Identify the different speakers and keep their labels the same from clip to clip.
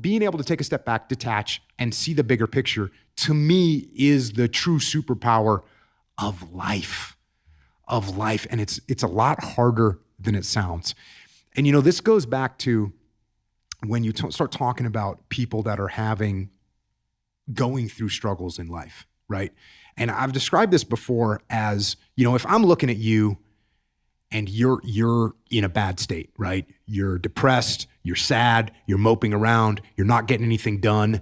Speaker 1: being able to take a step back, detach, and see the bigger picture, to me, is the true superpower of life. And it's a lot harder than it sounds. And, this goes back to when you start talking about people that are going through struggles in life, right? And I've described this before as, if I'm looking at you and you're in a bad state, right? You're depressed, you're sad, you're moping around, you're not getting anything done.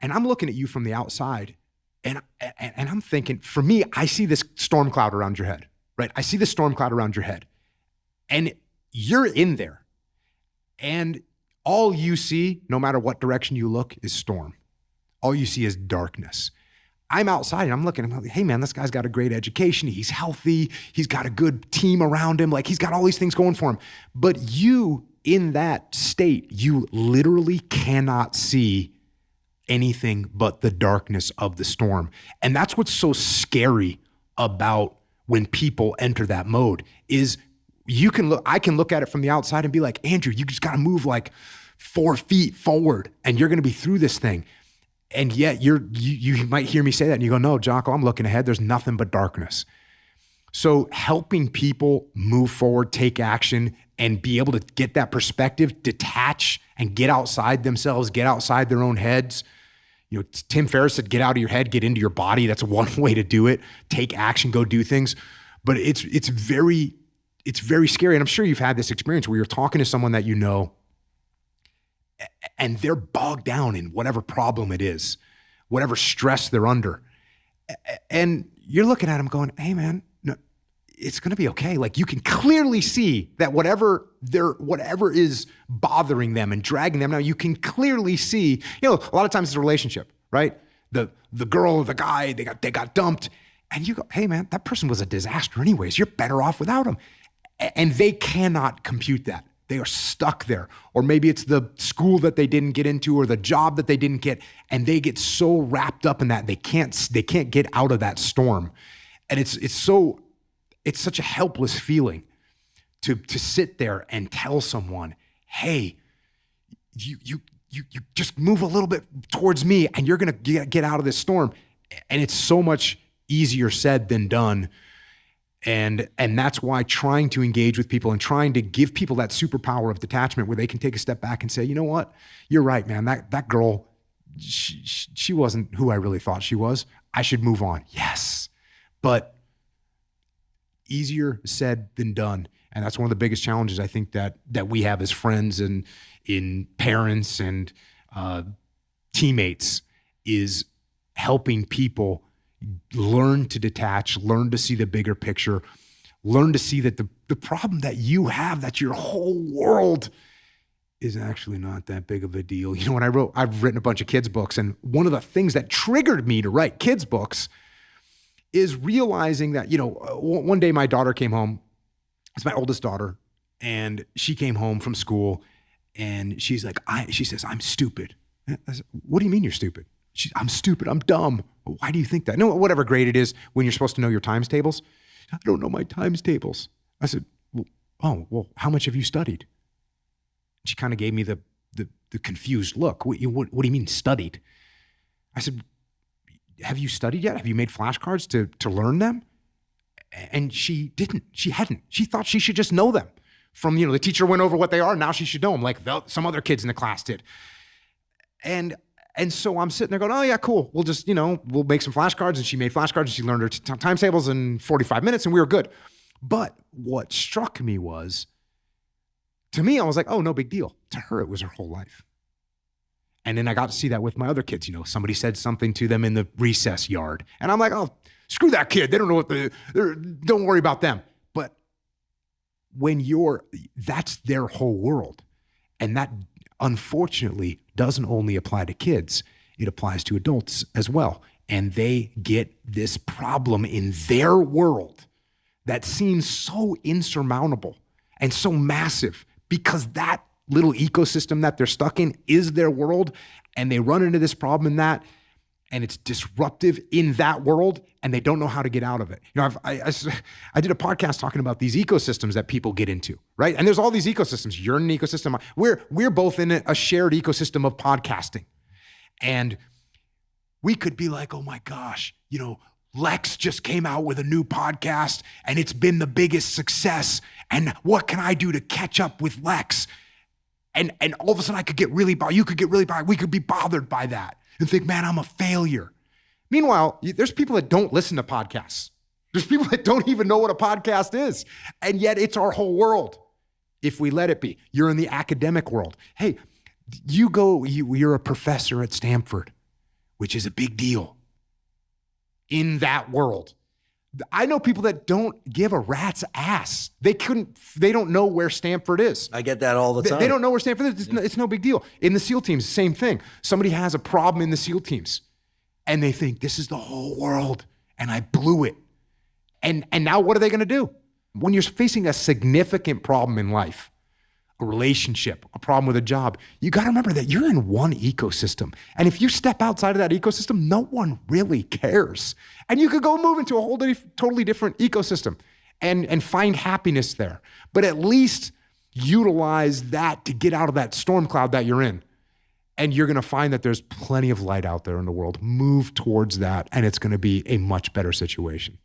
Speaker 1: And I'm looking at you from the outside and I'm thinking, for me, I see this storm cloud around your head, right? I see the storm cloud around your head and you're in there. And all you see, no matter what direction you look, is storm. All you see is darkness. I'm outside and I'm looking, I'm like, hey man, this guy's got a great education. He's healthy. He's got a good team around him. Like, he's got all these things going for him. But you, in that state, you literally cannot see anything but the darkness of the storm. And that's what's so scary about when people enter that mode is I can look at it from the outside and be like, Andrew, you just got to move like 4 feet forward and you're going to be through this thing. And yet you might hear me say that and you go, no, Jocko, I'm looking ahead. There's nothing but darkness. So helping people move forward, take action, and be able to get that perspective, detach and get outside themselves, get outside their own heads. Tim Ferriss said, get out of your head, get into your body. That's one way to do it. Take action, go do things. But it's very scary. And I'm sure you've had this experience where you're talking to someone that you know, and they're bogged down in whatever problem it is, whatever stress they're under. And you're looking at them going, hey man, no, it's going to be okay. Like, you can clearly see that whatever is bothering them and dragging them down, you can clearly see, a lot of times it's a relationship, right? The girl or the guy, they got dumped, and you go, hey man, that person was a disaster anyways. You're better off without them. And they cannot compute that. They are stuck there. Or maybe it's the school that they didn't get into or the job that they didn't get, and they get so wrapped up in that they can't get out of that storm. And it's such a helpless feeling to sit there and tell someone, hey, you just move a little bit towards me and you're going to get out of this storm. And it's so much easier said than done. And that's why trying to engage with people and trying to give people that superpower of detachment where they can take a step back and say, you know what, you're right, man. That girl, she wasn't who I really thought she was. I should move on. Yes. But easier said than done. And that's one of the biggest challenges I think that we have as friends and in parents and teammates is helping people learn to detach, learn to see the bigger picture, learn to see that the problem that you have, that your whole world is actually not that big of a deal. When I've written a bunch of kids' books, and one of the things that triggered me to write kids' books is realizing that, one day my daughter came home. It's my oldest daughter, and she came home from school, and she's like, she says, I'm stupid. I said, what do you mean you're stupid? I'm stupid. I'm dumb. Why do you think that? No, whatever grade it is when you're supposed to know your times tables. I don't know my times tables. I said, well, how much have you studied? She kind of gave me the confused look. What do you mean studied? I said, have you studied yet? Have you made flashcards to learn them? And she didn't. She hadn't. She thought she should just know them. From, the teacher went over what they are. Now she should know them like some other kids in the class did. And so I'm sitting there going, oh yeah, cool. We'll just, we'll make some flashcards. And she made flashcards and she learned her times tables in 45 minutes and we were good. But what struck me was, to me, I was like, oh, no big deal. To her, it was her whole life. And then I got to see that with my other kids. Somebody said something to them in the recess yard. And I'm like, oh, screw that kid. They don't know don't worry about them. But when that's their whole world. And that, unfortunately, doesn't only apply to kids, it applies to adults as well. And they get this problem in their world that seems so insurmountable and so massive because that little ecosystem that they're stuck in is their world, and they run into this problem in that. and it's disruptive in that world, and they don't know how to get out of it. You know, I did a podcast talking about these ecosystems that people get into, right? And there's all these ecosystems. You're in an ecosystem. We're both in a shared ecosystem of podcasting. And we could be like, oh my gosh, you know, Lex just came out with a new podcast and it's been the biggest success. And what can I do to catch up with Lex? And all of a sudden I could get really bothered. You could get really bothered. We could be bothered by that and think, man, I'm a failure. Meanwhile, there's people that don't listen to podcasts. There's people that don't even know what a podcast is. And yet it's our whole world if we let it be. You're in the academic world. Hey, you're a professor at Stanford, which is a big deal in that world. I know people that don't give a rat's ass. They don't know where Stanford is.
Speaker 2: I get that all the time.
Speaker 1: They don't know where Stanford is. It's no big deal. In the SEAL teams, same thing. Somebody has a problem in the SEAL teams and they think this is the whole world and I blew it. And now what are they going to do? When you're facing a significant problem in life, a relationship, a problem with a job, you got to remember that you're in one ecosystem. And if you step outside of that ecosystem, no one really cares. And you could go move into a whole totally different ecosystem and find happiness there. But at least utilize that to get out of that storm cloud that you're in. And you're going to find that there's plenty of light out there in the world. Move towards that, and it's going to be a much better situation.